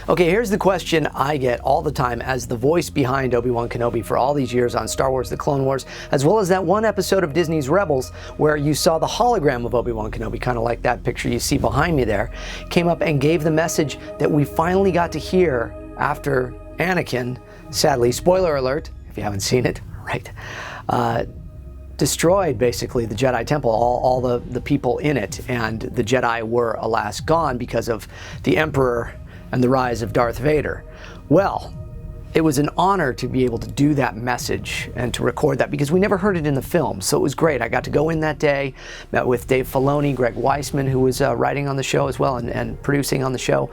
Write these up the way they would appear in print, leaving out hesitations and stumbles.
Okay, here's the question I get all the time as the voice behind Obi-Wan Kenobi for all these years on Star Wars: The Clone Wars, as well as that one episode of Disney's Rebels where you saw the hologram of Obi-Wan Kenobi, kind of like that picture you see behind me there, came up and gave the message that we finally got to hear after Anakin, sadly, spoiler alert, if you haven't seen it, right, destroyed basically the Jedi Temple, all the people in it, and the Jedi were alas gone because of the Emperor and the rise of Darth Vader. Well, it was an honor to be able to do that message and to record that because we never heard it in the film, so it was great. I got to go in that day, met with Dave Filoni, Greg Weisman, who was writing on the show as well and producing on the show,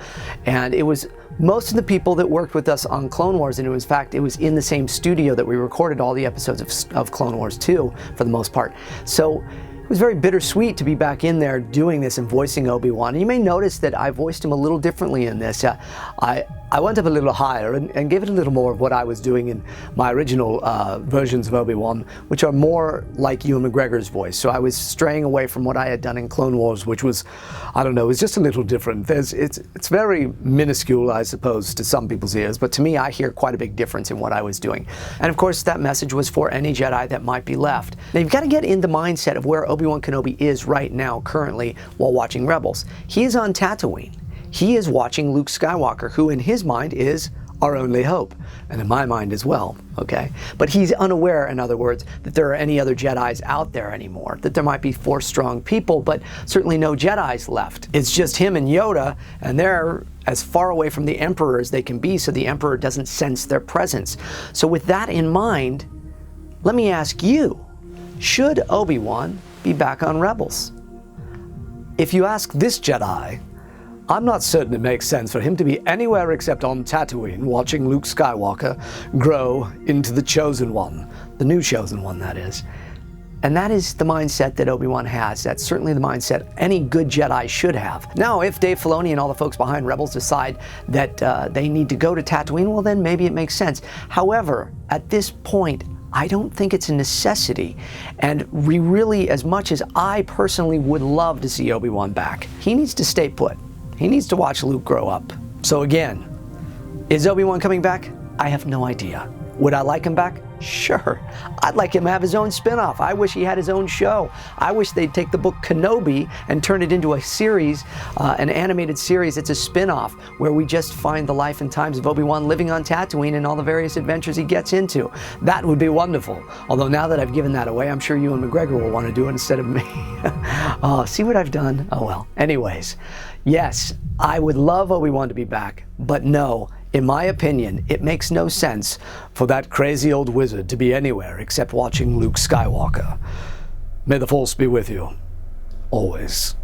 and it was most of the people that worked with us on Clone Wars, and it was, in fact, it was in the same studio that we recorded all the episodes of Clone Wars 2 for the most part. So it was very bittersweet to be back in there doing this and voicing Obi-Wan. And you may notice that I voiced him a little differently in this. I went up a little higher and gave it a little more of what I was doing in my original versions of Obi-Wan, which are more like Ewan McGregor's voice. So I was straying away from what I had done in Clone Wars, which was, I don't know, it was just a little different. It's very minuscule, I suppose, to some people's ears, but to me, I hear quite a big difference in what I was doing. And of course, that message was for any Jedi that might be left. Now, you've got to get in the mindset of where Obi-Wan Kenobi is right now, currently, while watching Rebels. He is on Tatooine. He is watching Luke Skywalker, who in his mind is our only hope, and in my mind as well, okay? But he's unaware, in other words, that there are any other Jedis out there anymore, that there might be Force-strong people, but certainly no Jedis left. It's just him and Yoda, and they're as far away from the Emperor as they can be, so the Emperor doesn't sense their presence. So with that in mind, let me ask you, should Obi-Wan be back on Rebels? If you ask this Jedi, I'm not certain it makes sense for him to be anywhere except on Tatooine watching Luke Skywalker grow into the Chosen One, the new Chosen One, that is. And that is the mindset that Obi-Wan has. That's certainly the mindset any good Jedi should have. Now, if Dave Filoni and all the folks behind Rebels decide that they need to go to Tatooine, well then maybe it makes sense. However, at this point, I don't think it's a necessity, and we really, as much as I personally would love to see Obi-Wan back, he needs to stay put. He needs to watch Luke grow up. So again, is Obi-Wan coming back? I have no idea. Would I like him back? Sure. I'd like him to have his own spin-off. I wish he had his own show. I wish they'd take the book Kenobi and turn it into a series, an animated series. It's a spin-off where we just find the life and times of Obi-Wan living on Tatooine and all the various adventures he gets into. That would be wonderful. Although now that I've given that away, I'm sure Ewan McGregor will want to do it instead of me. Oh, see what I've done? Oh well. Anyways, yes, I would love Obi-Wan to be back, but no, in my opinion, it makes no sense for that crazy old wizard to be anywhere except watching Luke Skywalker. May the Force be with you. Always.